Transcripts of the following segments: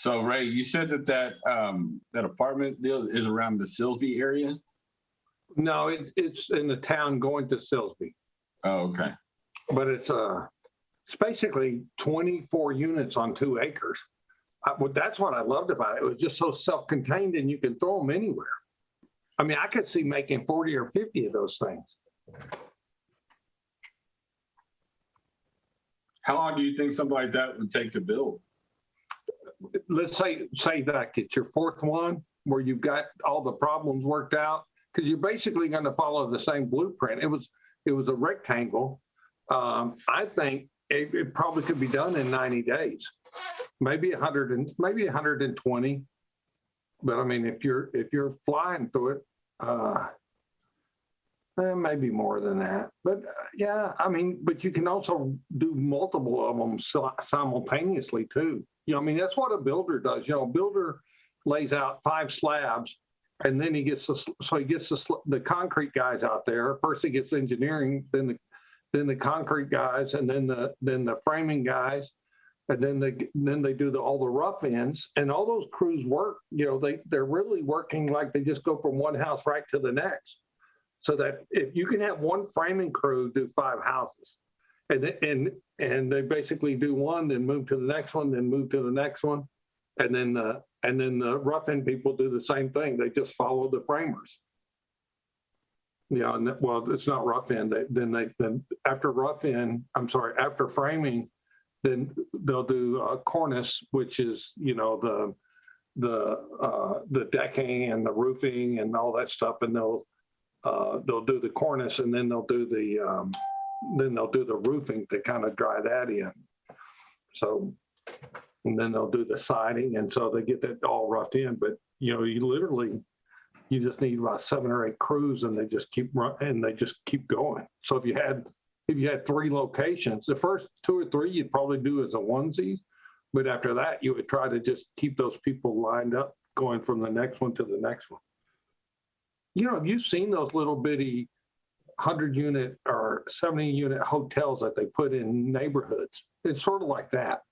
So Ray, you said that apartment deal is around the Silsbee area? No, it's in the town going to Silsbee, Oh, okay. but it's basically 24 units on 2 acres. That's what I loved about it. It was just so self-contained, and you can throw them anywhere. I mean, I could see making 40 or 50 of those things. How long do you think something like that would take to build? Let's say that it's your 4th one where you've got all the problems worked out, because you're basically going to follow the same blueprint. It was a rectangle. I think it probably could be done in 90 days, maybe 120. But I mean, if you're flying through it, maybe more than that. But yeah, I mean, but you can also do multiple of them simultaneously too. I mean, that's what a builder does. A builder lays out 5 slabs, and then he gets the concrete guys out there. First he gets engineering, then the concrete guys, and then the framing guys, and then they do all the rough ends, and all those crews work. They're really working like they just go from one house right to the next. So that if you can have one framing crew do 5 houses, and they basically do one, then move to the next one, then move to the next one, and then the rough end people do the same thing. They just follow the framers. It's not rough end. Then after framing, then they'll do cornice, which is the decking and the roofing and all that stuff, and they'll do the cornice, and then they'll do the roofing to kind of dry that in. So, and then they'll do the siding, and so they get that all roughed in. But you just need about 7 or 8 crews, and they just keep going. So if you had 3 locations, the first 2 or 3 you'd probably do as a onesies, but after that you would try to just keep those people lined up, going from the next one to the next one. Have you seen those little bitty 100-unit or 70-unit hotels that they put in neighborhoods? It's sort of like that.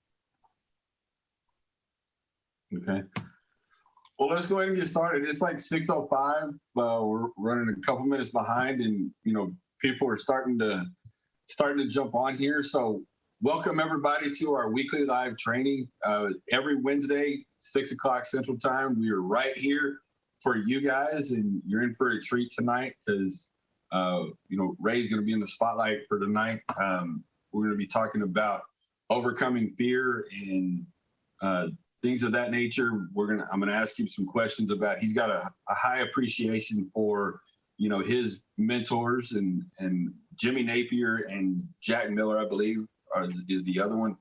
Okay. Well, let's go ahead and get started. It's like 6:05. We're running a couple minutes behind, and people are starting to jump on here. So welcome everybody to our weekly live training. Every Wednesday, 6 o'clock Central Time. We are right here for you guys, and you're in for a treat tonight because Ray's going to be in the spotlight for tonight. We're going to be talking about overcoming fear and things of that nature. I'm going to ask him some questions about. He's got a high appreciation for his mentors, and Jimmy Napier and Jack Miller, I believe, is the other one.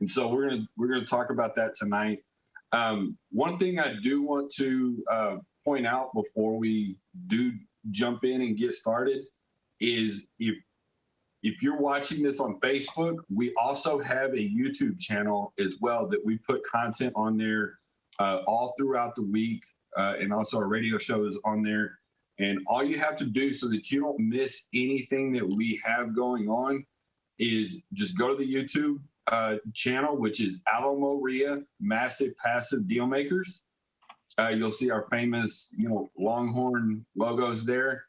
And so we're gonna talk about that tonight. One thing I do want to point out before we do jump in and get started is if you're watching this on Facebook, we also have a YouTube channel as well that we put content on there all throughout the week, and also our radio show is on there. And all you have to do so that you don't miss anything that we have going on is just go to the YouTube channel, which is Alomoria Massive Passive Dealmakers. You'll see our famous, Longhorn logos there.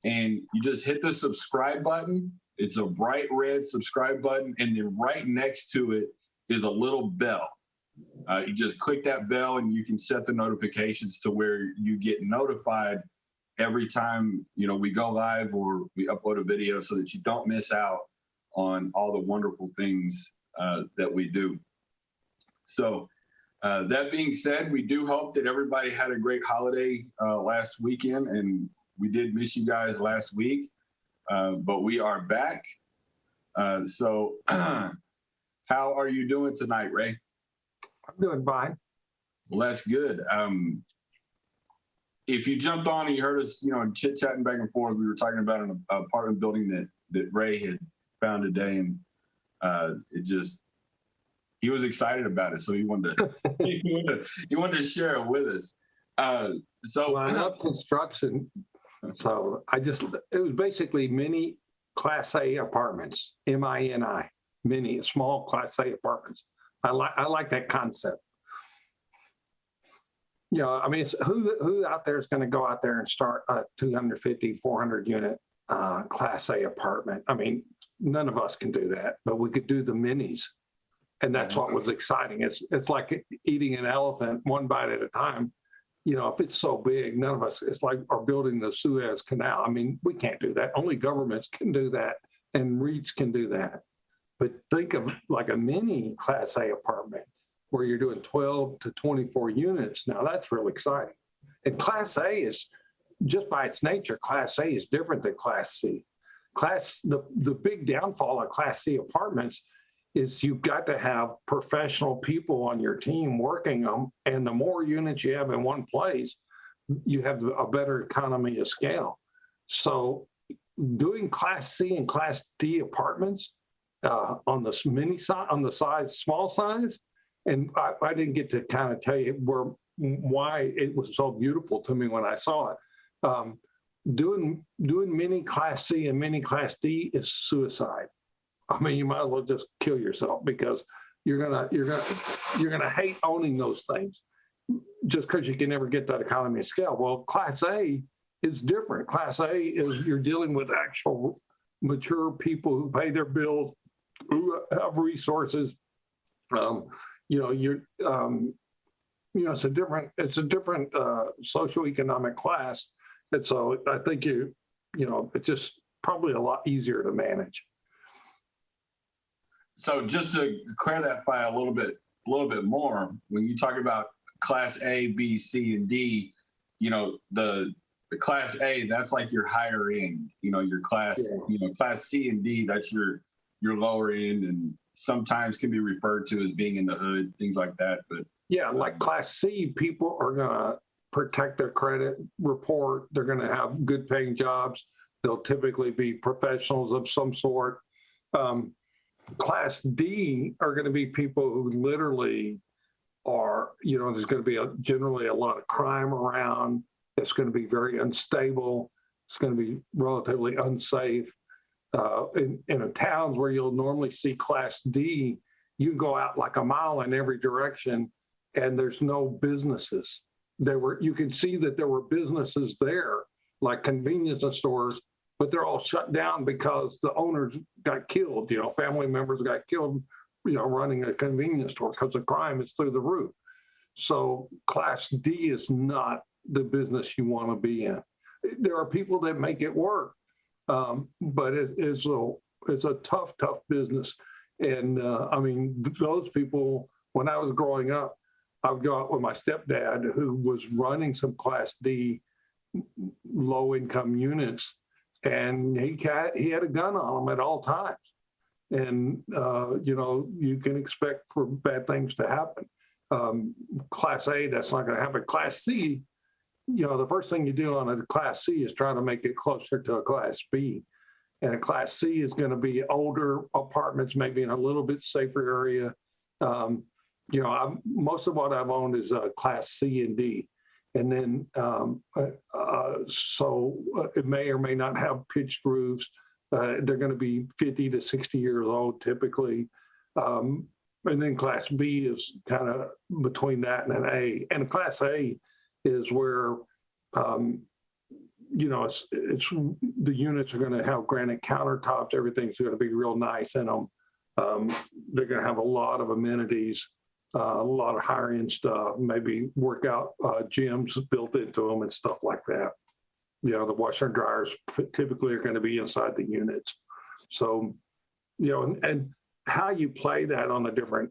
And you just hit the subscribe button. It's a bright red subscribe button. And then right next to it is a little bell. You just click that bell, and you can set the notifications to where you get notified every time we go live or we upload a video, so that you don't miss out on all the wonderful things that we do. So that being said, we do hope that everybody had a great holiday last weekend, and we did miss you guys last week, but we are back. So how are you doing tonight, Ray? I'm doing fine. Well, that's good. If you jumped on and you heard us, chit-chatting back and forth, we were talking about an apartment building that Ray had found today, and he was excited about it, so he wanted to share it with us. I love construction, so it was basically mini Class A apartments, MINI, mini small Class A apartments. I like that concept. I mean, it's who out there is going to go out there and start a 250, 400 unit Class A apartment? I mean, none of us can do that, but we could do the minis. And that's what was exciting. It's like eating an elephant one bite at a time. If it's so big, none of us, it's like are building the Suez Canal. I mean, we can't do that. Only governments can do that, and REITs can do that. But think of like a mini Class A apartment where you're doing 12 to 24 units. Now that's really exciting. And Class A is, just by its nature, Class A is different than Class C. The big downfall of Class C apartments is you've got to have professional people on your team working them. And the more units you have in one place, you have a better economy of scale. So doing Class C and Class D apartments on the mini side, on the size, small size, and I didn't get to kind of tell you why it was so beautiful to me when I saw it. Doing mini Class C and mini Class D is suicide. I mean, you might as well just kill yourself because you're gonna hate owning those things just because you can never get that economy of scale. Well, Class A is different. Class A is you're dealing with actual mature people who pay their bills, who have resources. It's a different socioeconomic class, and so I think it's just probably a lot easier to manage. So just to clarify a little bit more, when you talk about Class A, B, C, and D, the Class A, that's like your higher end. Your class, Class C and D, that's your lower end, and sometimes can be referred to as being in the hood, things like that. But like Class C, people are gonna protect their credit report. They're gonna have good paying jobs. They'll typically be professionals of some sort. Class D are going to be people who literally are, there's going to be generally a lot of crime around. It's going to be very unstable. It's going to be relatively unsafe. In towns where you'll normally see Class D, you can go out like a mile in every direction and there's no businesses. You can see that there were businesses there, like convenience stores, but they're all shut down because the owners got killed. Family members got killed, running a convenience store because the crime is through the roof. So Class D is not the business you want to be in. There are people that make it work, but it's a tough business. And those people, when I was growing up, I would go out with my stepdad, who was running some Class D low income units. And he had a gun on him at all times. And, you can expect for bad things to happen. Class A, that's not going to happen. Class C, the first thing you do on a Class C is try to make it closer to a Class B. And a Class C is going to be older apartments, maybe in a little bit safer area. Most of what I've owned is Class C and D. And then, so it may or may not have pitched roofs. They're going to be 50 to 60 years old typically. And then Class B is kind of between that and an A. And Class A is where, it's the units are going to have granite countertops. Everything's going to be real nice in them. They're going to have a lot of amenities. A lot of higher end stuff, maybe workout gyms built into them and stuff like that. The washer and dryers typically are going to be inside the units. So, and how you play that on the different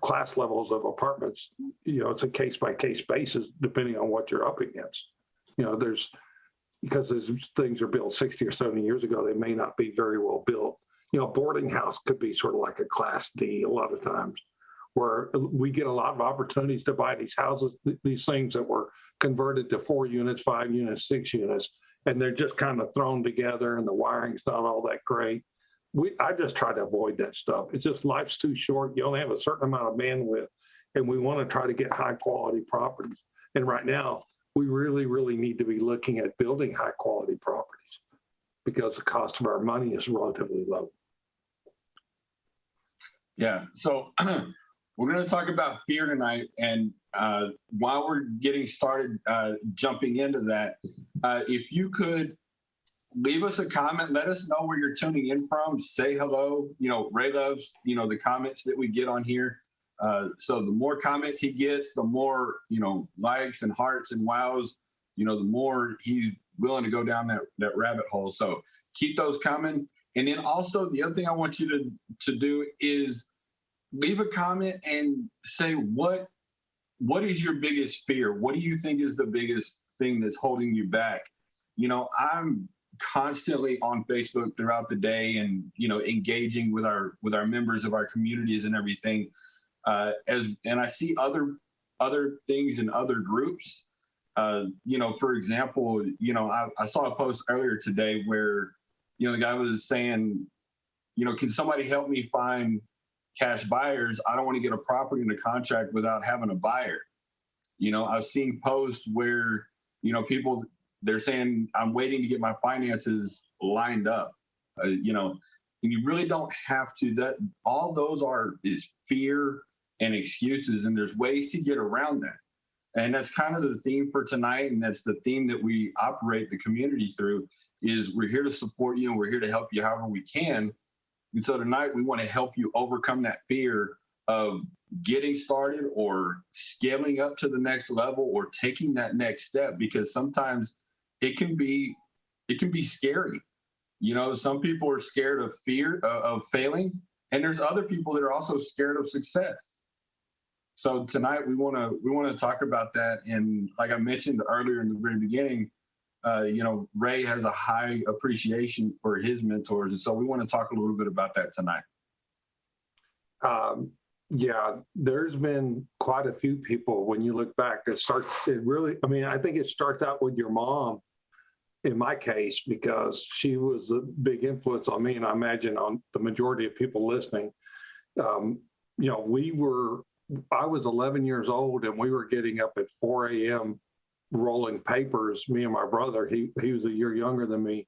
class levels of apartments, it's a case by case basis depending on what you're up against. Because these things are built 60 or 70 years ago, they may not be very well built. Boarding house could be sort of like a Class D a lot of times, where we get a lot of opportunities to buy these houses, these things that were converted to 4 units, 5 units, 6 units, and they're just kind of thrown together and the wiring's not all that great. I just try to avoid that stuff. It's just life's too short. You only have a certain amount of bandwidth, and we want to try to get high quality properties. And right now, we really, really need to be looking at building high quality properties because the cost of our money is relatively low. Yeah. So we're going to talk about fear tonight, and while we're getting started, jumping into that, if you could leave us a comment, let us know where you're tuning in from, say hello. Ray loves, the comments that we get on here. So the more comments he gets, the more, likes and hearts and wows, the more he's willing to go down that rabbit hole. So keep those coming. And then also the other thing I want you to do is leave a comment and say, what is your biggest fear? What do you think is the biggest thing that's holding you back? I'm constantly on Facebook throughout the day and, engaging with our members of our communities and everything. And I see other things in other groups. For example, I saw a post earlier today where, the guy was saying, can somebody help me find cash buyers? I don't want to get a property in a contract without having a buyer. I've seen posts where, people, they're saying, I'm waiting to get my finances lined up. And you really don't have to. That all those is fear and excuses, and there's ways to get around that. And that's kind of the theme for tonight, and that's the theme that we operate the community through. Is we're here to support you and we're here to help you however we can. And so tonight we want to help you overcome that fear of getting started or scaling up to the next level or taking that next step, because sometimes it can be scary. Some people are scared of fear of failing, and there's other people that are also scared of success. So tonight we want to talk about that. And like I mentioned earlier in the very beginning, Ray has a high appreciation for his mentors, and so we want to talk a little bit about that tonight. Yeah, there's been quite a few people when you look back. I think it starts out with your mom, in my case, because she was a big influence on me, and I imagine on the majority of people listening. I was 11 years old, and we were getting up at 4 a.m. rolling papers, me and my brother. He was a year younger than me,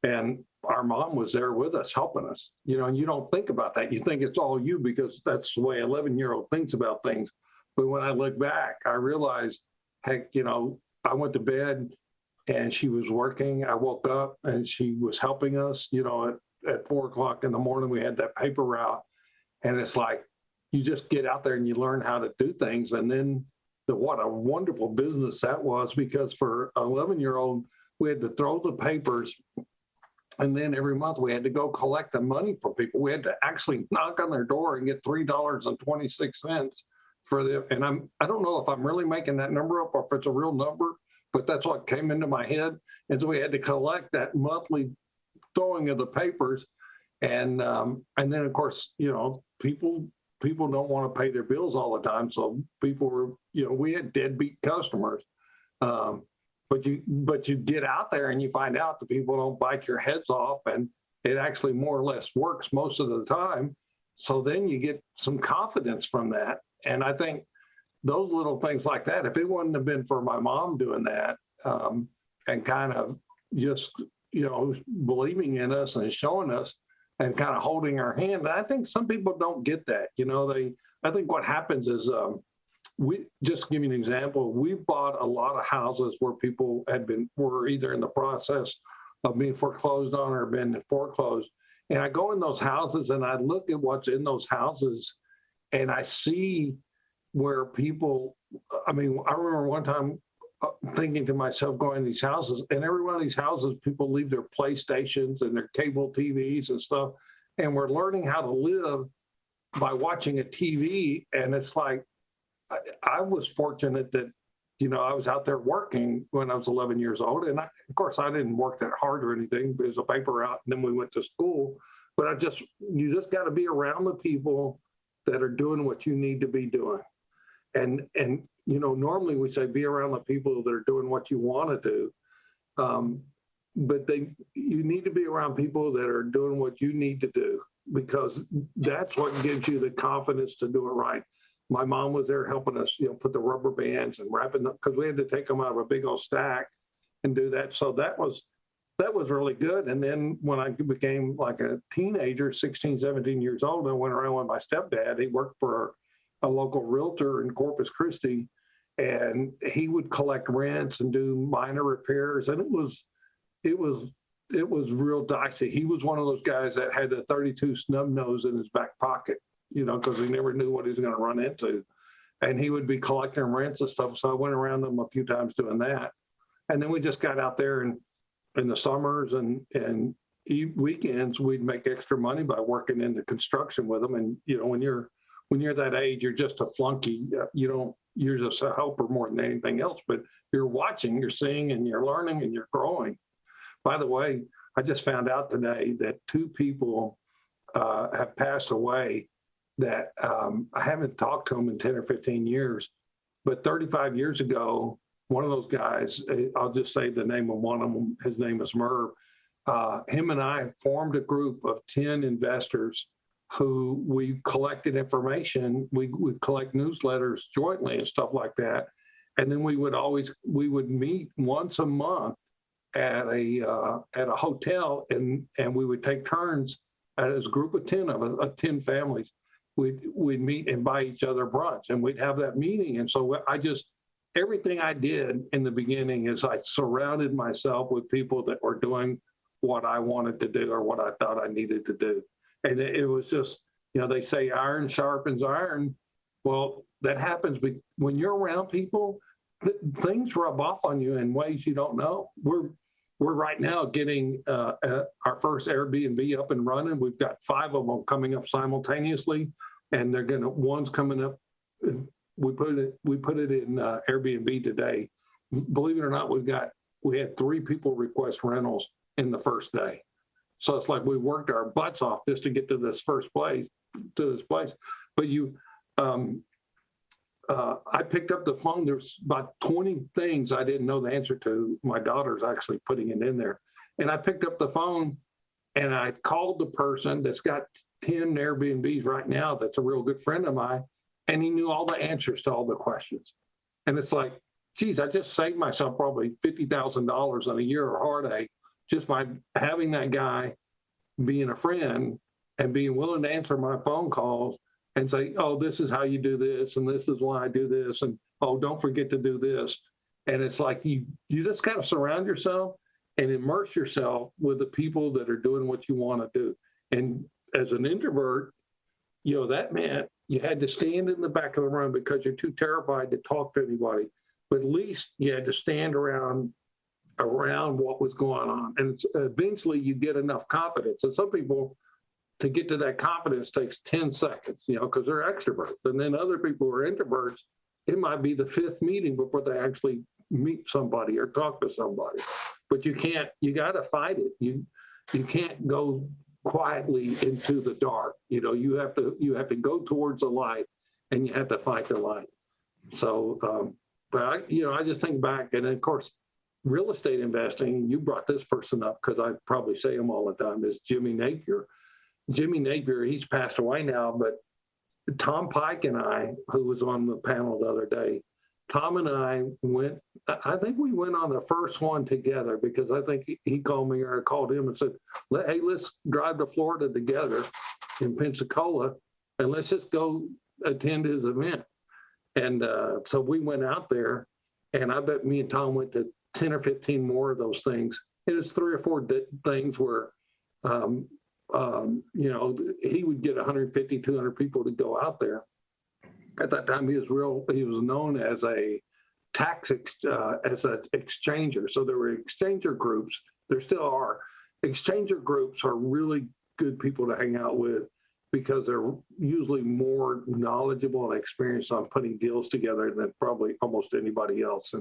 and our mom was there with us, helping us, and you don't think about that. You think it's all you because that's the way 11-year-old thinks about things. But when I look back, I realized, heck, I went to bed and she was working. I woke up and she was helping us, at 4 o'clock in the morning, we had that paper route. And it's like, you just get out there and you learn how to do things. And then what a wonderful business that was, because for an 11-year-old, we had to throw the papers. And then every month we had to go collect the money from people. We had to actually knock on their door and get $3.26 for them. And I don't know if I'm really making that number up or if it's a real number, but that's what came into my head. And so we had to collect that monthly throwing of the papers. And then of course, people don't want to pay their bills all the time. So people were, we had deadbeat customers. But you get out there and you find out that people don't bite your heads off, and it actually more or less works most of the time. So then you get some confidence from that. And I think those little things like that, if it wouldn't have been for my mom doing that, and kind of just, believing in us and showing us and kind of holding our hand, I think some people don't get that. I think what happens is, we just give you an example. We bought a lot of houses where people were either in the process of being foreclosed on or been foreclosed. And I go in those houses and I look at what's in those houses, and I see where people, I remember one time thinking to myself, going to these houses, and every one of these houses, people leave their PlayStations and their cable TVs and stuff. And we're learning how to live by watching a TV. And it's like, I was fortunate that, I was out there working when I was 11 years old. And of course, I didn't work that hard or anything. It was a paper route, and then we went to school. But you just got to be around the people that are doing what you need to be doing. And normally we say be around the people that are doing what you want to do. But you need to be around people that are doing what you need to do, because that's what gives you the confidence to do it right. My mom was there helping us, put the rubber bands and wrapping them, because we had to take them out of a big old stack and do that. So that was really good. And then when I became like a teenager, 16, 17 years old, I went around with my stepdad. He worked for a local realtor in Corpus Christi. and he would collect rents and do minor repairs. And it was real dicey. He was one of those guys that had a 32 snub nose in his back pocket, because he never knew what he was going to run into. And he would be collecting rents and stuff. So I went around him a few times doing that. And then we just got out there and in the summers and weekends, we'd make extra money by working into construction with them. And, when you're that age, you're just a flunky. You're just a helper more than anything else, but you're watching, you're seeing, and you're learning and you're growing. By the way, I just found out today that 2 people have passed away that I haven't talked to them in 10 or 15 years, but 35 years ago, one of those guys, I'll just say the name of one of them, his name is Merv. Him and I formed a group of 10 investors who we collected information. We would collect newsletters jointly and stuff like that. And then we would meet once a month at a hotel, and we would take turns as a group of 10 of 10 families. We'd meet and buy each other brunch, and we'd have that meeting. And so everything I did in the beginning is I surrounded myself with people that were doing what I wanted to do or what I thought I needed to do. And it was just, they say iron sharpens iron. Well, that happens when you're around people, things rub off on you in ways you don't know. We're right now getting our first Airbnb up and running. We've got 5 of them coming up simultaneously, and one's coming up. We put it in Airbnb today. Believe it or not, we had 3 people request rentals in the first day. So it's like we worked our butts off just to get to this place. But I picked up the phone. There's about 20 things I didn't know the answer to. My daughter's actually putting it in there. And I picked up the phone and I called the person that's got 10 Airbnbs right now that's a real good friend of mine, and he knew all the answers to all the questions. And it's like, geez, I just saved myself probably $50,000 in a year of heartache just by having that guy being a friend and being willing to answer my phone calls and say, oh, this is how you do this, and this is why I do this, and oh, don't forget to do this. And it's like you just kind of surround yourself and immerse yourself with the people that are doing what you want to do. And as an introvert, that meant you had to stand in the back of the room because you're too terrified to talk to anybody. But at least you had to stand around what was going on. And eventually you get enough confidence. And some people, to get to that confidence takes 10 seconds, because they're extroverts. And then other people who are introverts, it might be the 5th meeting before they actually meet somebody or talk to somebody. But you got to fight it. You can't go quietly into the dark. You have to go towards the light, and you have to fight the light. So, but I just think back, and of course, real estate investing, you brought this person up because I probably say him all the time, is Jimmy Napier. Jimmy Napier, he's passed away now, but Tom Pike and I, who was on the panel the other day, Tom and I I think we went on the first one together because I think he called me or I called him and said, hey, let's drive to Florida together in Pensacola and let's just go attend his event. And so we went out there, and I bet me and Tom went to 10 or 15 more of those things. It was 3 or 4 things where, he would get 150, 200 people to go out there. At that time, he was known as a as an exchanger. So there were exchanger groups. There still are. Exchanger groups are really good people to hang out with because they're usually more knowledgeable and experienced on putting deals together than probably almost anybody else.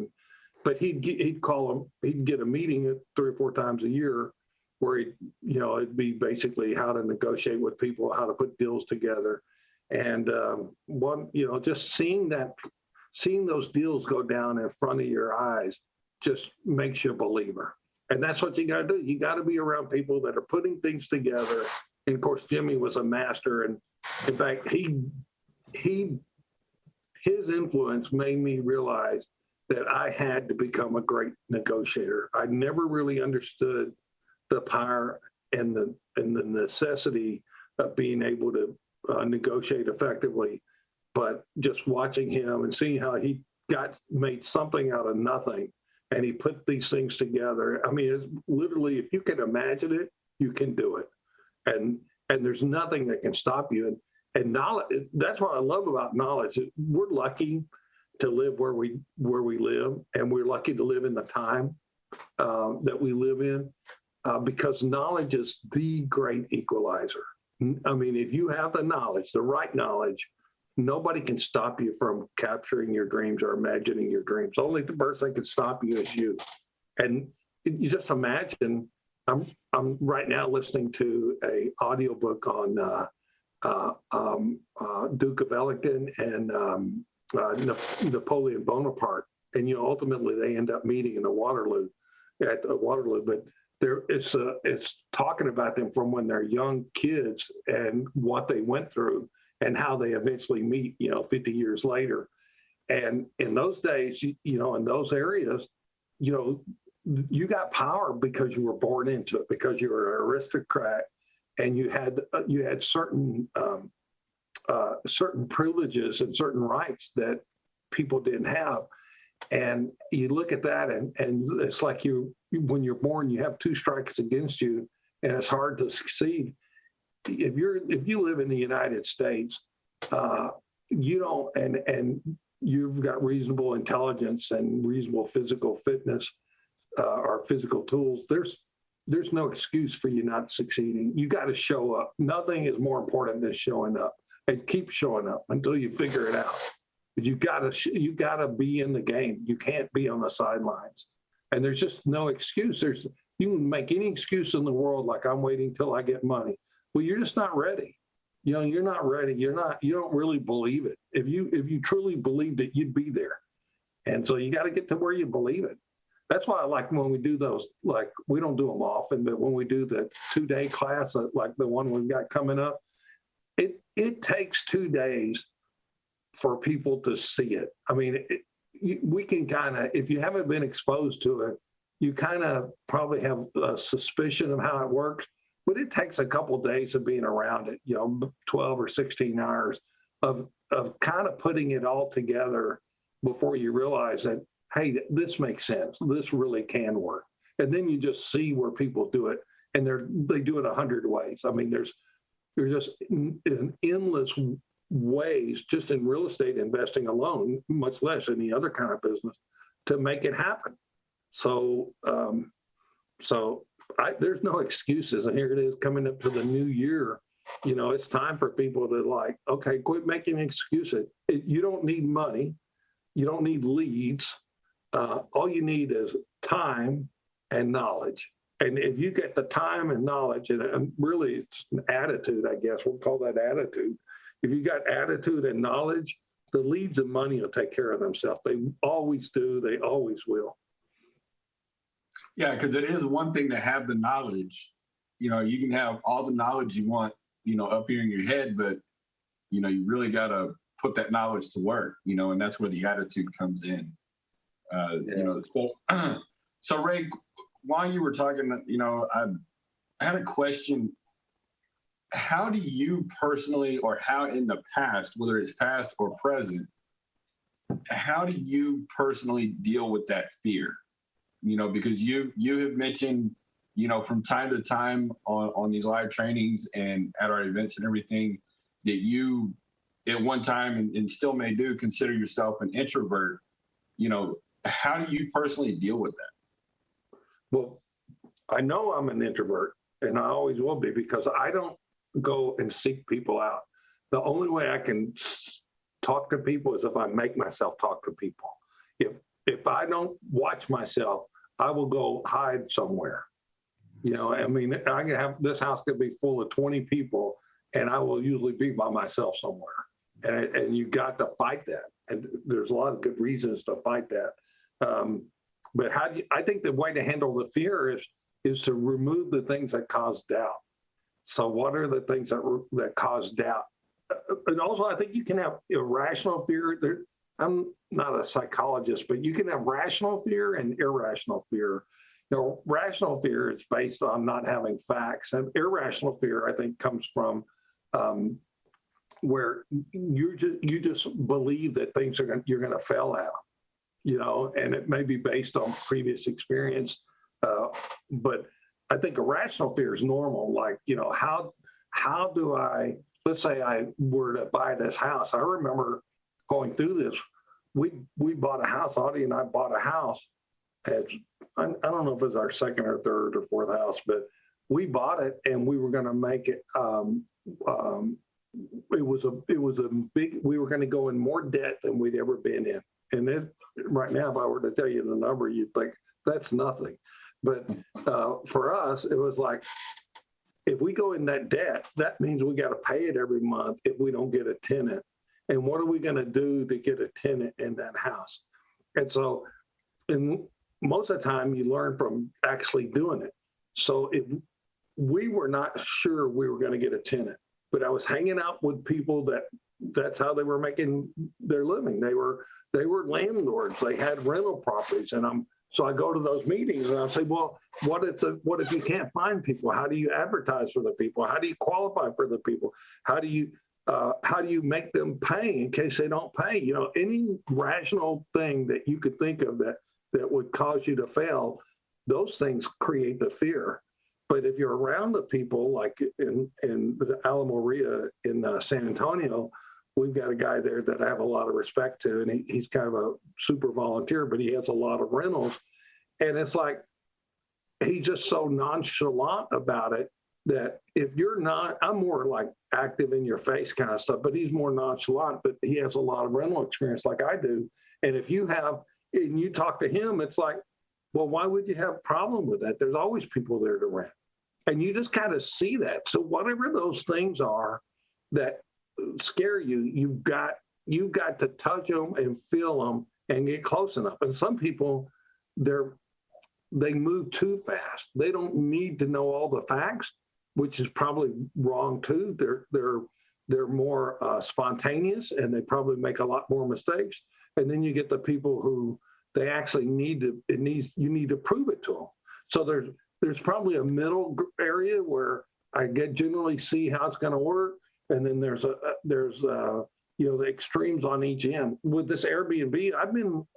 But he'd call them. He'd get a meeting 3 or 4 times a year where it'd be basically how to negotiate with people, how to put deals together. And just seeing those deals go down in front of your eyes just makes you a believer. And that's what you got to do. You got to be around people that are putting things together. And of course, Jimmy was a master. And in fact, his influence made me realize that I had to become a great negotiator. I never really understood the power and the necessity of being able to negotiate effectively, but just watching him and seeing how he made something out of nothing, and he put these things together. I mean, it's literally, if you can imagine it, you can do it, and there's nothing that can stop you. And knowledge, that's what I love about knowledge. We're lucky to live where we live, and we're lucky to live in the time that we live in, because knowledge is the great equalizer. I mean, if you have the knowledge, the right knowledge, nobody can stop you from capturing your dreams or imagining your dreams. Only the person that can stop you is you. And you just imagine, I'm right now listening to a audiobook on Duke of Wellington and Napoleon Bonaparte. And, you know, ultimately they end up meeting in at Waterloo, but it's talking about them from when they're young kids and what they went through and how they eventually meet, you know, 50 years later. And in those days, you know, in those areas, you know, you got power because you were born into it, because you were an aristocrat, and you had certain privileges and certain rights that people didn't have. And you look at that, and it's like when you're born, you have two strikes against you, and it's hard to succeed. If you live in the United States, you don't, and you've got reasonable intelligence and reasonable physical fitness or physical tools, there's no excuse for you not succeeding. You got to show up. Nothing is more important than showing up, and keep showing up until you figure it out. But you gotta be in the game. You can't be on the sidelines. And there's just no excuse. You can make any excuse in the world, like I'm waiting till I get money. Well, you're just not ready. You know, you're not ready. You don't really believe it. If you truly believed it, you'd be there. And so you got to get to where you believe it. That's why I like when we do those, like we don't do them often, but when we do the 2-day class, like the one we've got coming up, it takes 2 days for people to see it. I mean, we can kind of, if you haven't been exposed to it, you kind of probably have a suspicion of how it works, but it takes a couple of days of being around it, you know, 12 or 16 hours of kind of putting it all together before you realize that, hey, this makes sense. This really can work. And then you just see where people do it, and they do it 100 ways. I mean, there's just an endless ways, just in real estate investing alone, much less any other kind of business, to make it happen. So, there's no excuses. And here it is coming up to the new year. You know, it's time for people to like, okay, quit making excuses. You don't need money. You don't need leads. All you need is time and knowledge. And if you get the time and knowledge, and really it's an attitude, I guess we'll call that attitude. If you got attitude and knowledge, the leads and money will take care of themselves. They always do. They always will. Yeah, because it is one thing to have the knowledge. You know, you can have all the knowledge you want, you know, up here in your head, but, you know, you really got to put that knowledge to work, you know, and that's where the attitude comes in. You know, so Ray, while you were talking, you know, I had a question. How do you personally, or how in the past, whether it's past or present, how do you personally deal with that fear? You know, because you have mentioned, you know, from time to time on these live trainings and at our events and everything, that you at one time and still may do consider yourself an introvert. You know, how do you personally deal with that? Well, I know I'm an introvert, and I always will be, because I don't go and seek people out. The only way I can talk to people is if I make myself talk to people. If I don't watch myself, I will go hide somewhere. You know, I mean, I can have, this house could be full of 20 people, and I will usually be by myself somewhere. And you got to fight that. And there's a lot of good reasons to fight that. But I think the way to handle the fear is to remove the things that cause doubt. So what are the things that cause doubt? And also, I think you can have irrational fear. I'm not a psychologist, but you can have rational fear and irrational fear. You know, rational fear is based on not having facts, and irrational fear, I think, comes from where you just believe that things you're going to fail at. and it may be based on previous experience. But I think a rational fear is normal. Like, how do I, let's say I were to buy this house. I remember going through this. We bought a house, Audie and I bought a house. As, I don't know if it was our second or third or fourth house, but we bought it and we were going to make it, it was a big, we were going to go in more debt than we'd ever been in. And right now, if I were to tell you the number, you'd think that's nothing. But for us, it was like, if we go in that debt, that means we got to pay it every month if we don't get a tenant. And what are we going to do to get a tenant in that house? And so, and most of the time you learn from actually doing it. So if we were not sure we were going to get a tenant, but I was hanging out with people that's how they were making their living. They were landlords. They had rental properties. And so I go to those meetings and I say, well, what if you can't find people? How do you advertise for the people? How do you qualify for the people? How do you make them pay in case they don't pay? Any rational thing that you could think of that would cause you to fail, those things create the fear. But if you're around the people, like in Alamo Ria in San Antonio, we've got a guy there that I have a lot of respect to, and he's kind of a super volunteer, but he has a lot of rentals. And it's like, he's just so nonchalant about it that if you're not, I'm more like active in your face kind of stuff, but he's more nonchalant, but he has a lot of rental experience like I do. And if you talk to him, it's like, well, why would you have a problem with that? There's always people there to rent. And you just kind of see that. So whatever those things are that scare you, you've got to touch them and feel them and get close enough. And some people, they move too fast. They don't need to know all the facts, which is probably wrong too. They're more spontaneous, and they probably make a lot more mistakes. And then you get the people who they actually you need to prove it to them. So there's probably a middle area where I generally see how it's going to work. And then there's the extremes on each end. With this Airbnb,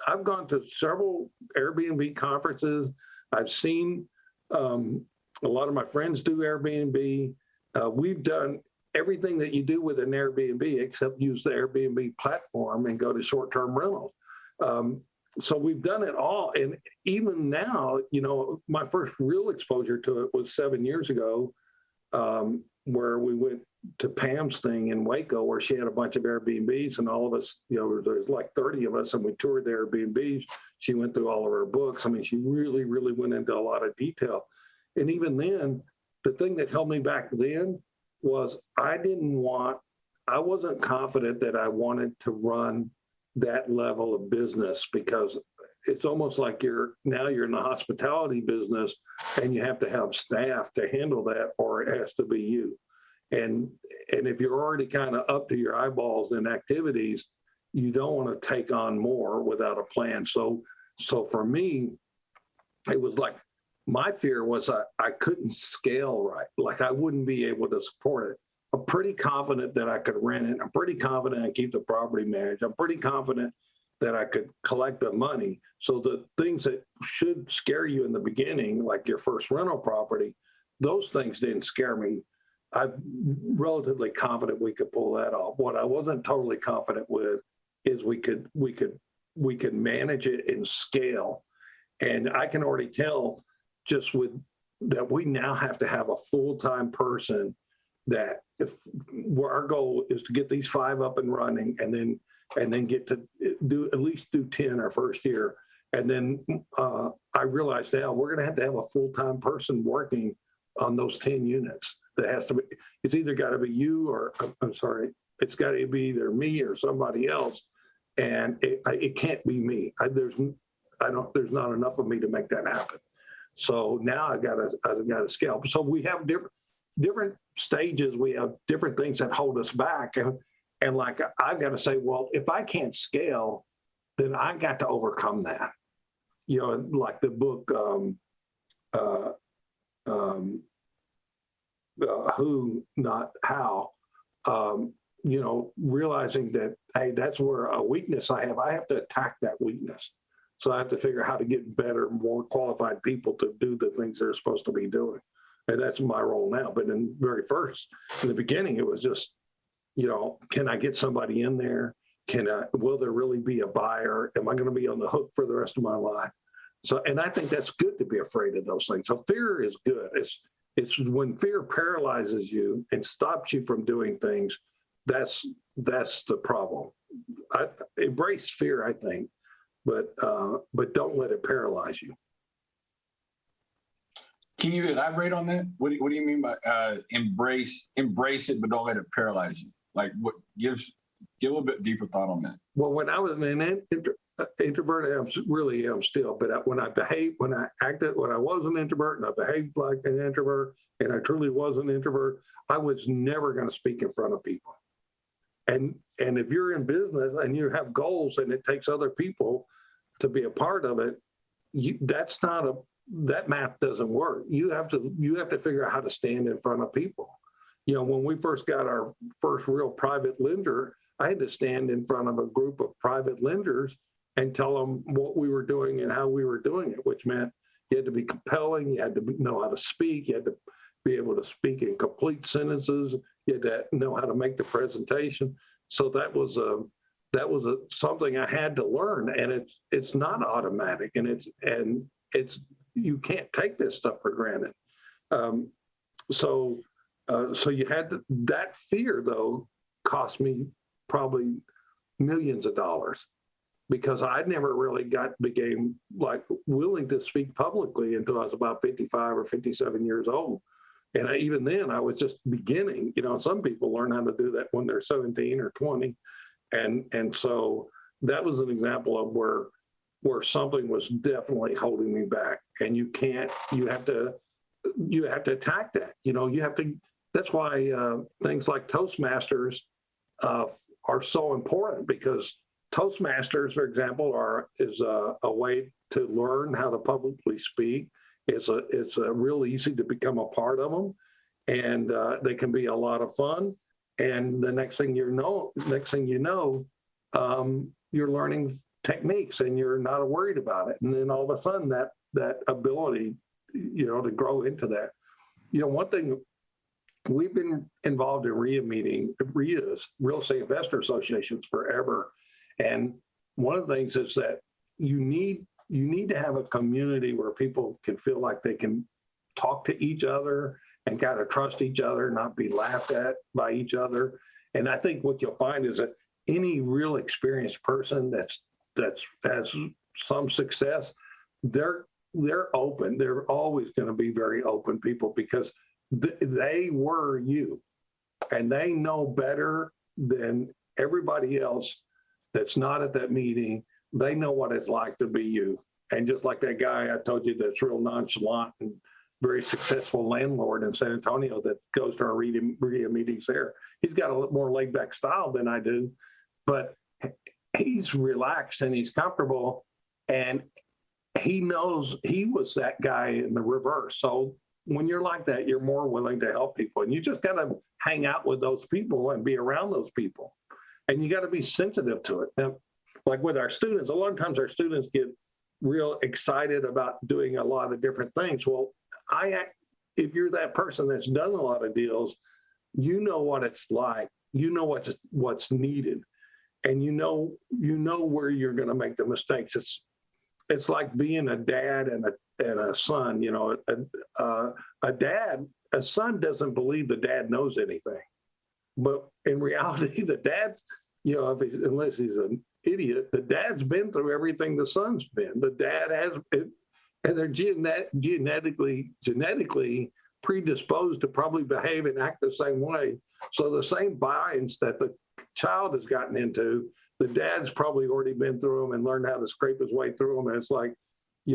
I've gone to several Airbnb conferences. I've seen a lot of my friends do Airbnb. We've done everything that you do with an Airbnb except use the Airbnb platform and go to short-term rentals. So we've done it all. And even now, my first real exposure to it was 7 years ago, where we went to Pam's thing in Waco, where she had a bunch of Airbnbs, and all of us, there's like 30 of us, and we toured the Airbnbs. She went through all of her books. I mean, she really, really went into a lot of detail. And even then, the thing that held me back then was I wasn't confident that I wanted to run that level of business, because it's almost like you're in the hospitality business and you have to have staff to handle that, or it has to be you. And if you're already kind of up to your eyeballs in activities, you don't want to take on more without a plan. So for me, it was like, my fear was I couldn't scale right. Like I wouldn't be able to support it. I'm pretty confident that I could rent it. I'm pretty confident I keep the property managed. I'm pretty confident that I could collect the money. So the things that should scare you in the beginning, like your first rental property, those things didn't scare me. I'm relatively confident we could pull that off. What I wasn't totally confident with is we could manage it and scale. And I can already tell just with that, we now have to have a full-time person that where our goal is to get these 5 up and running, and then get to at least do 10 our first year. And then I realized now we're going to have a full-time person working on those 10 units. That has to be, it's either got to be you or, it's got to be either me or somebody else. And it can't be me. There's not enough of me to make that happen. So now I got to scale. So we have different stages. We have different things that hold us back. And like, I've got to say, well, if I can't scale, then I got to overcome that. Like the book, Who, Not How, realizing that, hey, that's where a weakness I have to attack that weakness. So I have to figure out how to get better, more qualified people to do the things they're supposed to be doing. And that's my role now. But in the beginning, it was just, can I get somebody in there? Will there really be a buyer? Am I going to be on the hook for the rest of my life? So, and I think that's good to be afraid of those things. So fear is good. It's when fear paralyzes you and stops you from doing things, that's the problem. I embrace fear, I think, but don't let it paralyze you. Can you elaborate on that? What do you mean by embrace it, but don't let it paralyze you? Like, what give a little bit deeper thought on that? Well, when I was an introvert, I really am still. But when I was an introvert and I behaved like an introvert, and I truly was an introvert, I was never going to speak in front of people. And if you're in business and you have goals and it takes other people to be a part of it, that math doesn't work. You have to figure out how to stand in front of people. When we first got our first real private lender, I had to stand in front of a group of private lenders and tell them what we were doing and how we were doing it, which meant you had to be compelling, you had to know how to speak, you had to be able to speak in complete sentences, you had to know how to make the presentation. So that was something I had to learn, and it's not automatic, and it's you can't take this stuff for granted. So you had that fear, though, cost me probably millions of dollars, because I never really became like willing to speak publicly until I was about 55 or 57 years old. And even then I was just beginning. Some people learn how to do that when they're 17 or 20. And so that was an example of where something was definitely holding me back. And you have to attack that. That's why things like Toastmasters are so important, because Toastmasters, for example, is a way to learn how to publicly speak. It's real easy to become a part of them, and they can be a lot of fun. And the next thing you know, you're learning techniques, and you're not worried about it. And then all of a sudden, that ability, to grow into that. One thing, we've been involved in RIAs, Real Estate Investor Associations, forever. And one of the things is that you need to have a community where people can feel like they can talk to each other and kind of trust each other, not be laughed at by each other. And I think what you'll find is that any real experienced person that has some success, they're open. They're always going to be very open people, because they were you, and they know better than everybody else that's not at that meeting. They know what it's like to be you. And just like that guy I told you that's real nonchalant and very successful landlord in San Antonio that goes to our RIA meetings there, he's got a little more laid back style than I do, but he's relaxed and he's comfortable, and he knows he was that guy in the reverse. So when you're like that, you're more willing to help people, and you just got to hang out with those people and be around those people, and you got to be sensitive to it. Now, like with our students, a lot of times our students get real excited about doing a lot of different things. Well, if you're that person that's done a lot of deals, you know what it's like, what's needed, and you know where you're going to make the mistakes. It's like being a dad and a son. A son doesn't believe the dad knows anything, but in reality, the dad's, unless he's an idiot, the dad's been through everything the son's been. The dad has, and they're genetically predisposed to probably behave and act the same way. So the same binds that the child has gotten into, the dad's probably already been through them and learned how to scrape his way through them. And it's like, I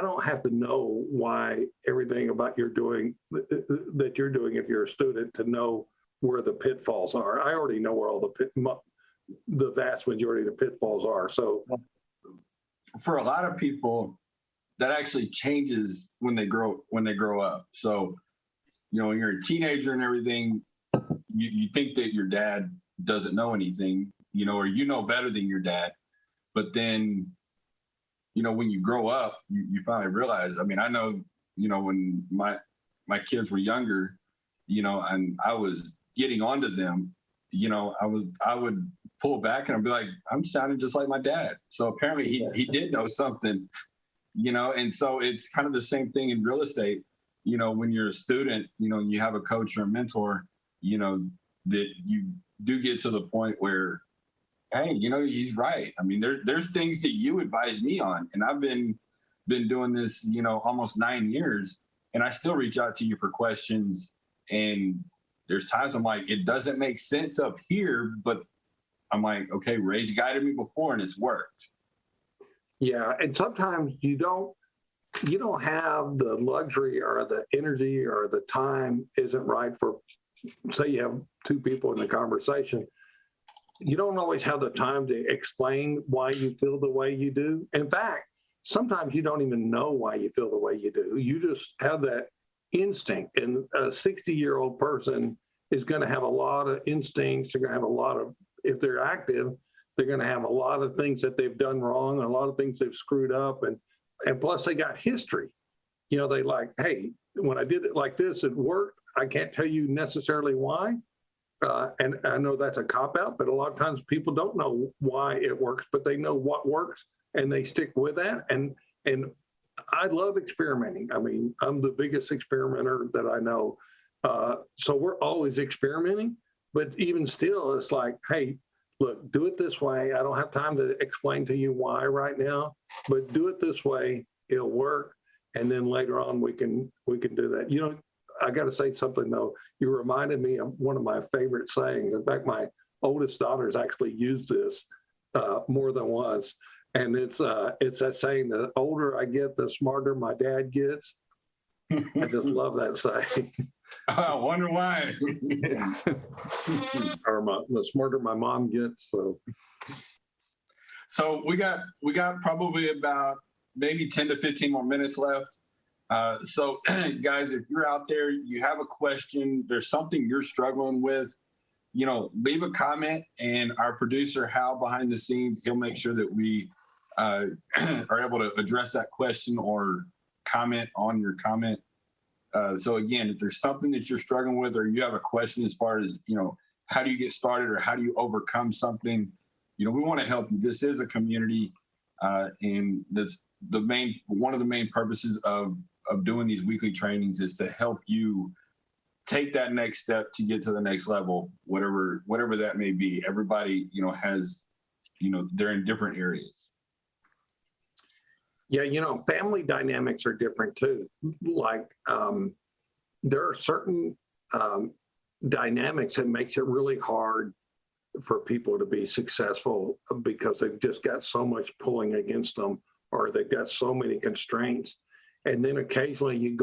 don't have to know why everything about that you're doing if you're a student to know where the pitfalls are. I already know where all the vast majority of the pitfalls are. So for a lot of people, that actually changes when they grow up. So, when you're a teenager and everything, you think that your dad doesn't know anything, or you know better than your dad. But then, when you grow up, you finally realize, I mean, I know, when my kids were younger, and I was getting onto them, I would pull back and I'd be like, I'm sounding just like my dad. So apparently he did know something, and so it's kind of the same thing in real estate. When you're a student, and you have a coach or a mentor, that you do get to the point where, hey, he's right. I mean, there's things that you advise me on, and I've been doing this, almost 9 years, and I still reach out to you for questions. And there's times I'm like, it doesn't make sense up here, but I'm like, okay, Ray's guided me before and it's worked. Yeah, and sometimes you don't have the luxury or the energy or the time isn't right for, say you have two people in the conversation. You don't always have the time to explain why you feel the way you do. In fact, sometimes you don't even know why you feel the way you do. You just have that instinct. And a 60-year-old person is going to have a lot of instincts. They're going to have a lot of, if they're active, they're going to have a lot of things that they've done wrong, and a lot of things they've screwed up. And plus they got history. They like, hey, when I did it like this, it worked. I can't tell you necessarily why. And I know that's a cop-out, but a lot of times people don't know why it works, but they know what works and they stick with that. And I love experimenting. I mean, I'm the biggest experimenter that I know. So we're always experimenting, but even still, it's like, hey, look, do it this way. I don't have time to explain to you why right now, but do it this way. It'll work. And then later on, we can do that. I got to say something though. You reminded me of one of my favorite sayings. In fact, my oldest daughter's actually used this more than once. And it's that saying, the older I get, the smarter my dad gets. I just love that saying. I wonder why. Or the smarter my mom gets. So we got probably about maybe 10 to 15 more minutes left. So guys, if you're out there, you have a question, there's something you're struggling with, leave a comment, and our producer, Hal, behind the scenes, he'll make sure that we are able to address that question or comment on your comment. So again, if there's something that you're struggling with, or you have a question as far as, how do you get started or how do you overcome something, we want to help you. This is a community, and that's one of the main purposes of doing these weekly trainings is to help you take that next step to get to the next level, whatever that may be. Everybody, has, they're in different areas. Yeah, family dynamics are different too. Like there are certain dynamics that makes it really hard for people to be successful because they've just got so much pulling against them, or they've got so many constraints. And then occasionally you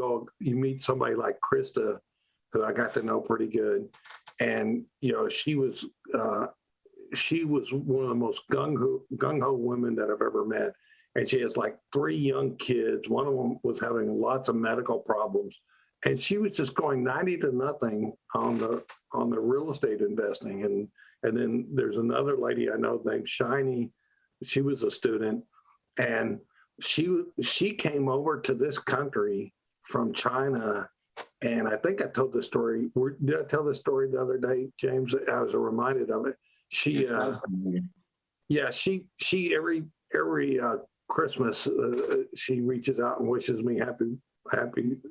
meet somebody like Krista, who I got to know pretty good. And, she was one of the most gung-ho women that I've ever met. And she has like 3 young kids. One of them was having lots of medical problems. And she was just going 90 to nothing on the real estate investing. And then there's another lady I know named Shiny. She was a student, and she came over to this country from China. And I think I told this story. Did I tell this story the other day, James? I was reminded of it. She every Christmas she reaches out and wishes me happy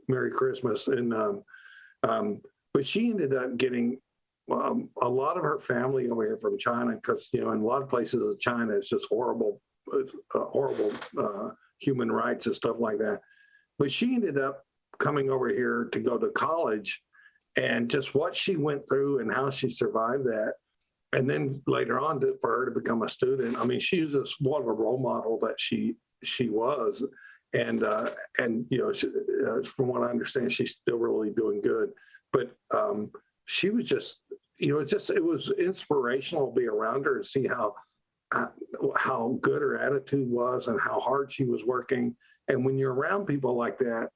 Merry Christmas. And but she ended up getting a lot of her family over here from China, because in a lot of places of China it's just horrible human rights and stuff like that. But she ended up coming over here to go to college, and just what she went through and how she survived that. And then later on, for her to become a student, I mean, she was just what a role model that she was. And from what I understand, she's still really doing good. But she was just, it was inspirational to be around her and see how good her attitude was and how hard she was working. And when you're around people like that,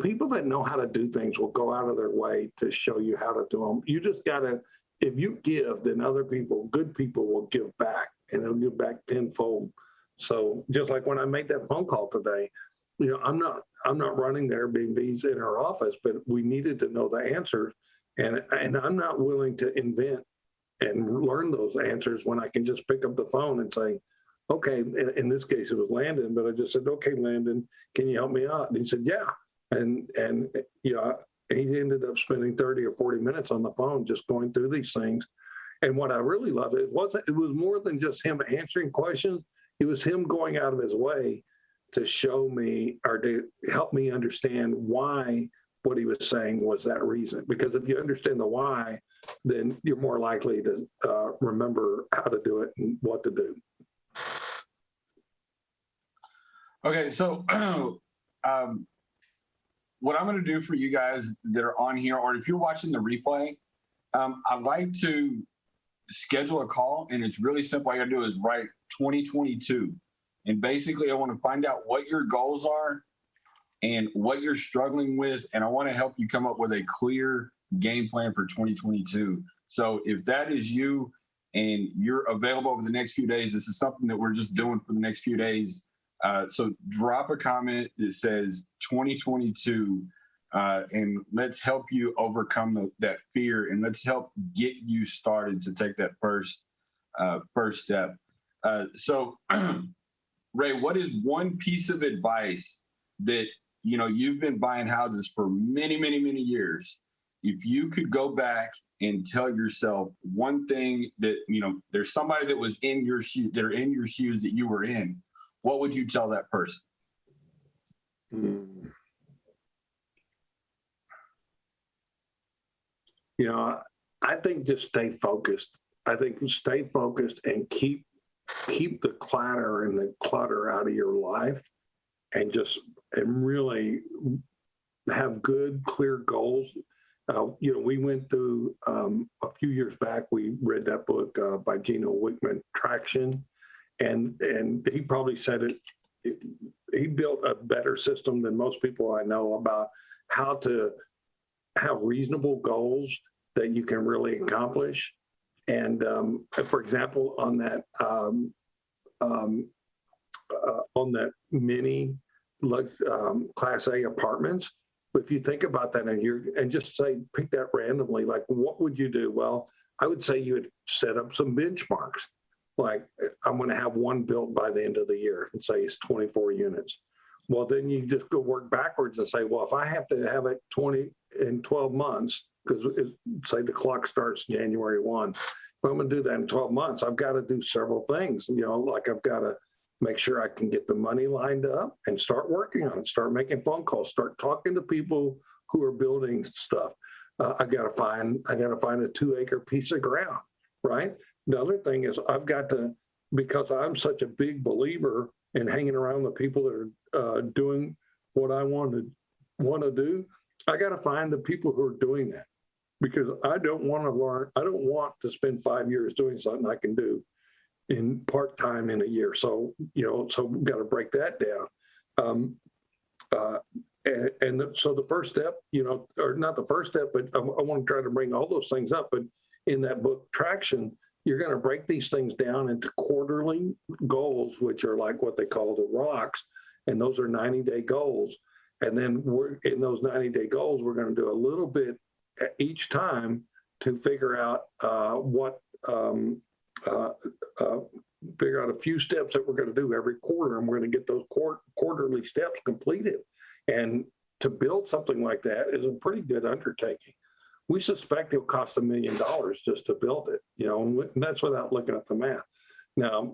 people that know how to do things will go out of their way to show you how to do them. You just got to if you give, then other people, good people, will give back, and they'll give back tenfold. So just like when I made that phone call today, I'm not running there being bees in our office, but we needed to know the answers, and I'm not willing to invent and learn those answers when I can just pick up the phone and say, okay, in this case it was Landon, but I just said, okay, Landon, can you help me out? And he said, yeah. And he ended up spending 30 or 40 minutes on the phone just going through these things. And what I really love, it was more than just him answering questions. It was him going out of his way to show me or to help me understand why what he was saying was that reason. Because if you understand the why, then you're more likely to remember how to do it and what to do. Okay, so what I'm going to do for you guys that are on here, or if you're watching the replay, I'd like to schedule a call, and it's really simple. All you got to do is write 2022. And basically, I want to find out what your goals are and what you're struggling with. And I want to help you come up with a clear game plan for 2022. So if that is you and you're available over the next few days, this is something that we're just doing for the next few days. So drop a comment that says 2022, and let's help you overcome that fear, and let's help get you started to take that first step. So Ray, what is one piece of advice that, you've been buying houses for many, many, many years? If you could go back and tell yourself one thing that, there's somebody that was in your shoes, they're in your shoes that you were in, what would you tell that person? I think just stay focused. I think stay focused and keep the clatter and the clutter out of your life, and really have good, clear goals. We went through a few years back, we read that book by Gino Wickman, Traction. And he probably said it, he built a better system than most people I know about how to have reasonable goals that you can really accomplish. And for example, on that mini Class A apartments, if you think about that and just say, pick that randomly, like what would you do? Well, I would say you would set up some benchmarks. Like, I'm going to have one built by the end of the year, and say it's 24 units. Well, then you just go work backwards and say, well, if I have to have it 20 in 12 months, because say the clock starts January 1, if I'm going to do that in 12 months, I've got to do several things. Like I've got to make sure I can get the money lined up and start working on it, start making phone calls, start talking to people who are building stuff. I got to find a 2-acre piece of ground, right? The other thing is I've got to, because I'm such a big believer in hanging around the people that are doing what I want to do, I got to find the people who are doing that, because I don't want to learn. I don't want to spend 5 years doing something I can do in part-time in a year. So, so we've got to break that down. And so the first step, or not the first step, but I want to try to bring all those things up. But in that book, Traction, you're going to break these things down into quarterly goals, which are like what they call the rocks. And those are 90-day goals. And then in those 90-day goals, we're going to do a little bit each time to figure out figure out a few steps that we're going to do every quarter. And we're going to get those quarterly steps completed. And to build something like that is a pretty good undertaking. We suspect it'll cost $1 million just to build it, and that's without looking at the math. Now,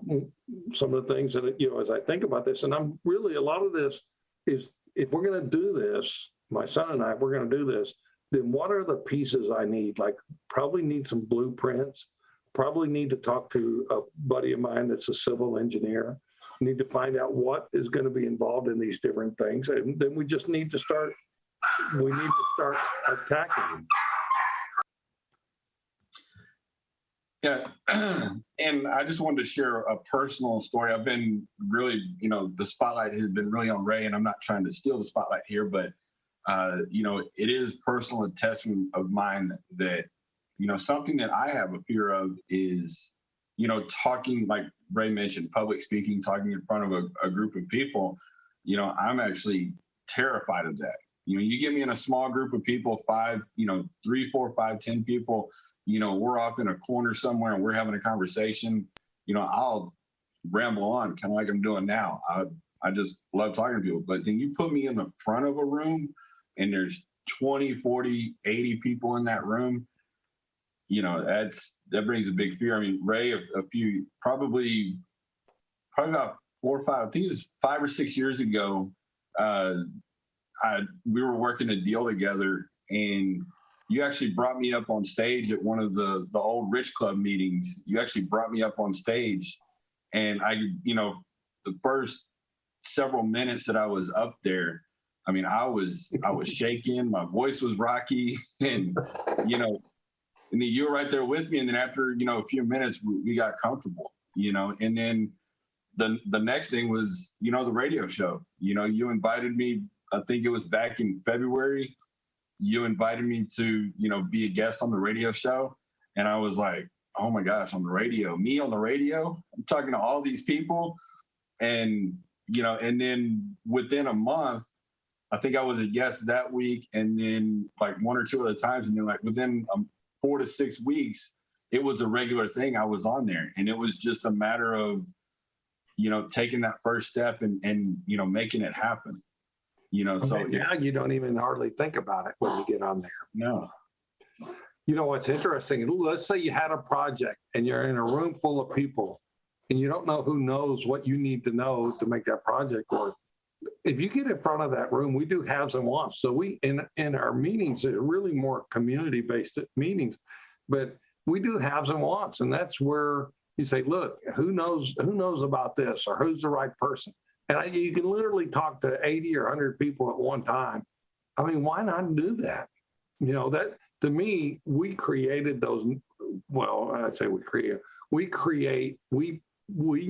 some of the things that, as I think about this, and I'm really, a lot of this is, if we're going to do this, my son and I, if we're going to do this, then what are the pieces I need? Like, probably need some blueprints, probably need to talk to a buddy of mine that's a civil engineer, need to find out what is going to be involved in these different things. And then we just need to start attacking. Yeah, and I just wanted to share a personal story. I've been really, the spotlight has been really on Ray, and I'm not trying to steal the spotlight here, but, it is personal attestment of mine that, something that I have a fear of is, talking, like Ray mentioned, public speaking, talking in front of a group of people. I'm actually terrified of that. You get me in a small group of people, 5, 3, 4, 5, 10 people, we're off in a corner somewhere and we're having a conversation, I'll ramble on kind of like I'm doing now. I just love talking to people. But then you put me in the front of a room and there's 20, 40, 80 people in that room, that brings a big fear. I mean, Ray, probably about 4 or 5, I think it was 5 or 6 years ago, we were working a deal together, and you actually brought me up on stage at one of the old Rich Club meetings. You actually brought me up on stage, and the first several minutes that I was up there, I mean, I was shaking, my voice was rocky, and and then you were right there with me. And then after a few minutes, we got comfortable, and then the next thing was the radio show. You invited me. I think it was back in February. You invited me to, be a guest on the radio show. And I was like, oh my gosh, on the radio, me on the radio, I'm talking to all these people. And, and then within a month, I think I was a guest that week. And then like 1 or 2 other times. And then like within 4 to 6 weeks, it was a regular thing. I was on there, and it was just a matter of, taking that first step and making it happen. So now you don't even hardly think about it when you get on there. No. What's interesting, let's say you had a project and you're in a room full of people and you don't know who knows what you need to know to make that project work. If you get in front of that room, we do haves and wants. So we, in our meetings, are really more community-based meetings, but we do haves and wants. And that's where you say, look, who knows about this, or who's the right person? And you can literally talk to 80 or 100 people at one time. I mean, why not do that? That to me, we created those. Well, I'd say we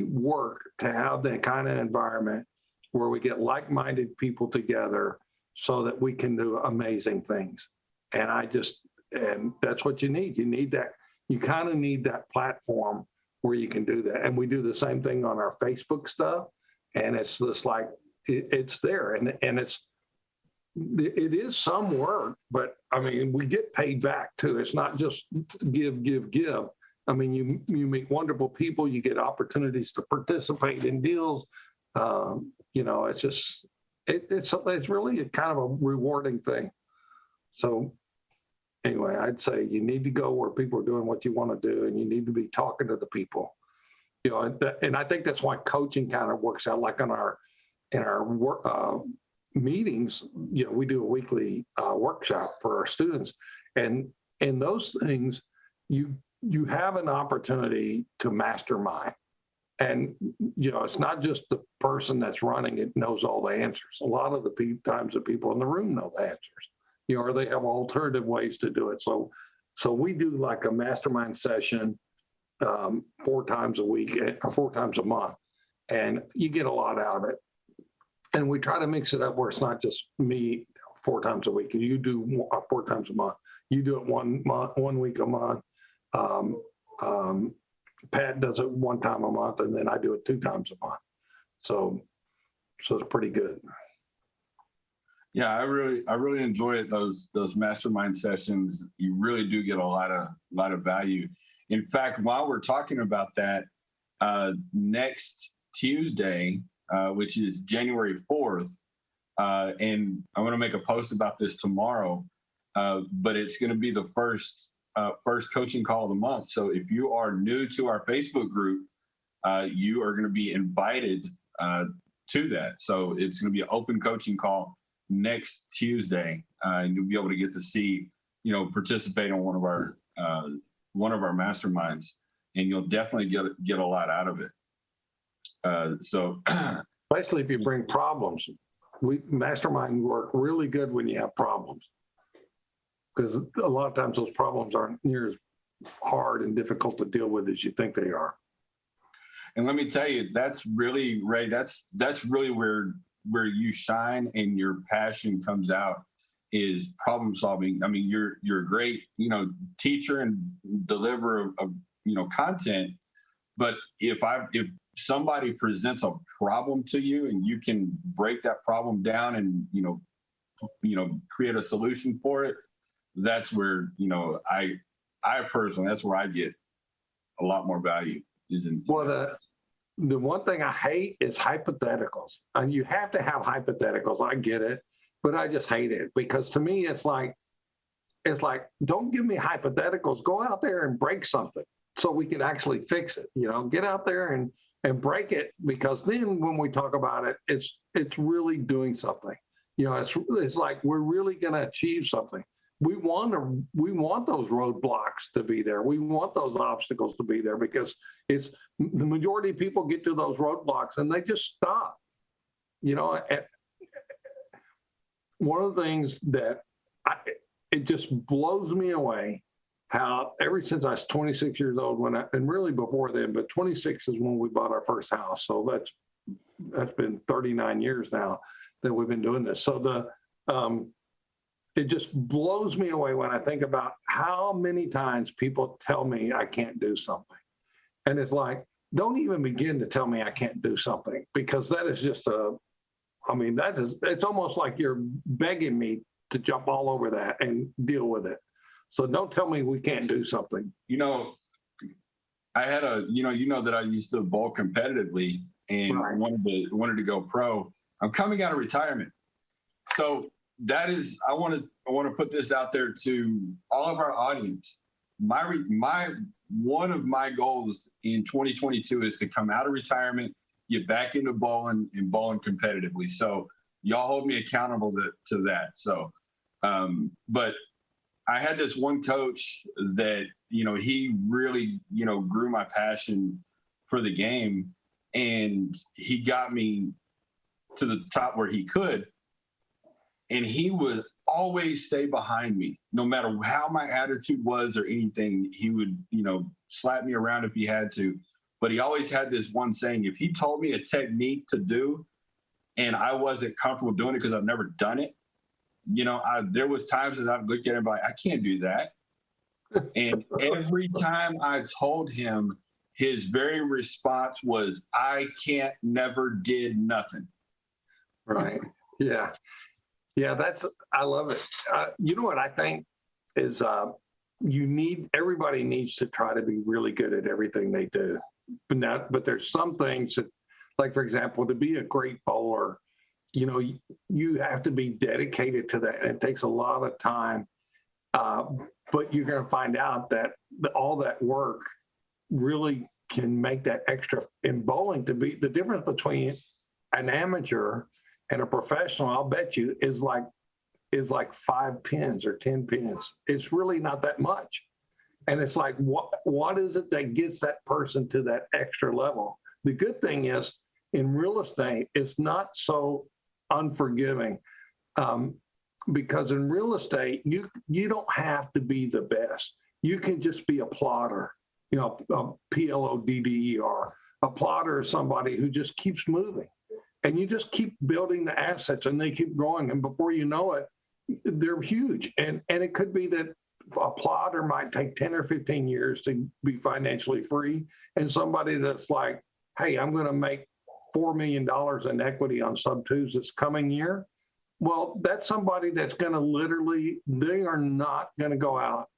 work to have that kind of environment where we get like-minded people together so that we can do amazing things. And that's what you need. You need that. You kind of need that platform where you can do that. And we do the same thing on our Facebook stuff. And it's just like, it's there. And it is some work, but I mean, we get paid back too. It's not just give. I mean, you meet wonderful people, you get opportunities to participate in deals. It's just, it's really a kind of a rewarding thing. So anyway, I'd say you need to go where people are doing what you want to do, and you need to be talking to the people. And I think that's why coaching kind of works out. Like in our meetings, we do a weekly workshop for our students, and in those things, you have an opportunity to mastermind. And it's not just the person that's running it knows all the answers. A lot of the times the people in the room know the answers, or they have alternative ways to do it. So we do like a mastermind session 4 times a week or 4 times a month, and you get a lot out of it. And we try to mix it up where it's not just me 4 times a week. You do 4 times a month. You do it 1 week a month. Pat does it 1 time a month, and then I do it 2 times a month. So it's pretty good. Yeah, I really enjoy it. Those mastermind sessions, you really do get a lot of value. In fact, while we're talking about that, next Tuesday, which is January 4th, and I'm going to make a post about this tomorrow, but it's going to be the first coaching call of the month. So if you are new to our Facebook group, you are going to be invited to that. So it's going to be an open coaching call next Tuesday, and you'll be able to get to see, participate in one of our masterminds, and you'll definitely get a lot out of it. So especially if you bring problems, mastermind work really good when you have problems, because a lot of times those problems aren't near as hard and difficult to deal with as you think they are. And let me tell you, that's really, Ray, that's really where you shine and your passion comes out, is problem solving. I mean, you're a great, teacher and deliverer of content. But if somebody presents a problem to you and you can break that problem down and, create a solution for it, that's where, I personally, that's where I get a lot more value is in. Well, the one thing I hate is hypotheticals. And you have to have hypotheticals. I get it, but I just hate it because to me, it's like, don't give me hypotheticals. Go out there and break something so we can actually fix it. Get out there and break it, because then when we talk about it, it's really doing something. It's like we're really going to achieve something. We want those roadblocks to be there. We want those obstacles to be there, because it's the majority of people get to those roadblocks and they just stop. One of the things that it just blows me away, how ever since I was 26 years old, and really before then, but 26 is when we bought our first house. So that's been 39 years now that we've been doing this. So it just blows me away when I think about how many times people tell me I can't do something. And it's like, don't even begin to tell me I can't do something, because that is just it's almost like you're begging me to jump all over that and deal with it. So don't tell me we can't do something. I had that I used to bowl competitively and Right. wanted to go pro. I'm coming out of retirement. So that is, I want to put this out there to all of our audience. One of my goals in 2022 is to come out of retirement, get back into bowling and bowling competitively. So y'all hold me accountable to that. So, but I had this one coach that, he really, grew my passion for the game, and he got me to the top where he could. And he would always stay behind me, no matter how my attitude was or anything. He would, slap me around if he had to. But he always had this one saying: if he told me a technique to do and I wasn't comfortable doing it because I've never done it, there was times that I've looked at him like, I can't do that. And every time I told him, his very response was, I can't, never did nothing. Right. Yeah. Yeah, I love it. You know what I think is everybody needs to try to be really good at everything they do. But there's some things that, like, for example, to be a great bowler, you have to be dedicated to that. And it takes a lot of time. But you're going to find out that all that work really can make that extra in bowling. To be the difference between an amateur and a professional, I'll bet you, is like 5 pins or 10 pins. It's really not that much. And it's like, what is it that gets that person to that extra level? The good thing is, in real estate, it's not so unforgiving, because in real estate, you don't have to be the best. You can just be a plotter, a PLODDER. A plotter is somebody who just keeps moving. And you just keep building the assets and they keep growing. And before you know it, they're huge. And it could be that a plotter might take 10 or 15 years to be financially free. And somebody that's like, hey, I'm going to make $4 million in equity on sub-twos this coming year. Well, that's somebody that's going to they are not going to go out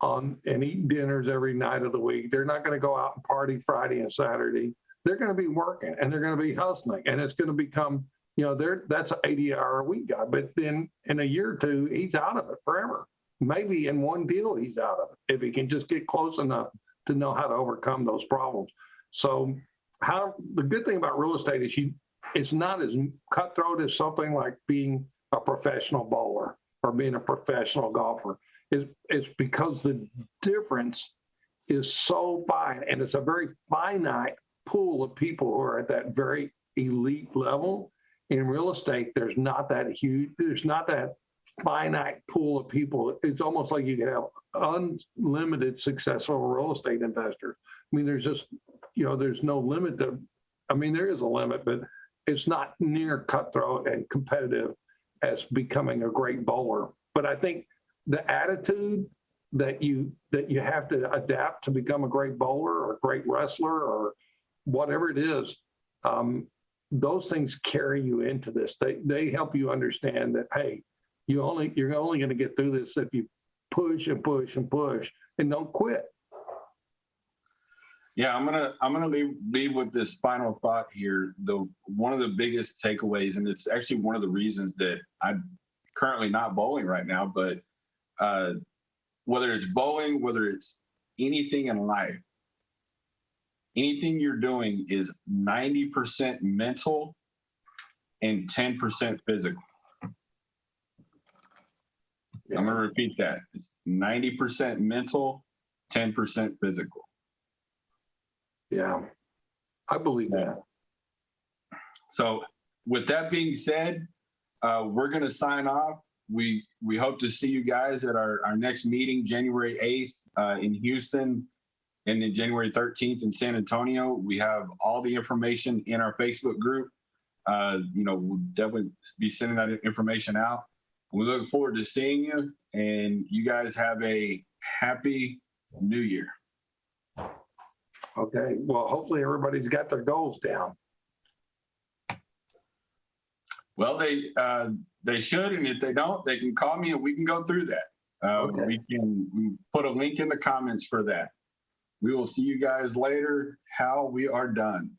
and eat dinners every night of the week. They're not going to go out and party Friday and Saturday. They're going to be working and they're going to be hustling, and it's going to become, that's an 80-hour-a-week guy. But then in a year or two, he's out of it forever. Maybe in one deal, he's out of it if he can just get close enough to know how to overcome those problems. So the good thing about real estate is it's not as cutthroat as something like being a professional bowler or being a professional golfer. It's because the difference is so fine, and it's a very finite pool of people who are at that very elite level. In real estate, there's not that finite pool of people. It's almost like you can have unlimited successful real estate investors. I mean, there's just, there's no limit there is a limit, but it's not near cutthroat and competitive as becoming a great bowler. But I think the attitude that you have to adapt to become a great bowler or a great wrestler or whatever it is, those things carry you into this. They help you understand that, hey, you're only going to get through this if you push and push and push and don't quit. Yeah, I'm gonna leave with this final thought here. One of the biggest takeaways, and it's actually one of the reasons that I'm currently not bowling right now, but whether it's bowling, whether it's anything in life, anything you're doing is 90% mental and 10% physical. Yeah. I'm going to repeat that. It's 90% mental, 10% physical. Yeah, I believe that. So with that being said, we're going to sign off. We hope to see you guys at our next meeting, January 8th in Houston, and then January 13th in San Antonio. We have all the information in our Facebook group. We'll definitely be sending that information out. We look forward to seeing you, and you guys have a happy New Year. Okay. Well, hopefully everybody's got their goals down. Well, they should, and if they don't, they can call me and we can go through that. Okay. We can put a link in the comments for that. We will see you guys later. Hal, we are done.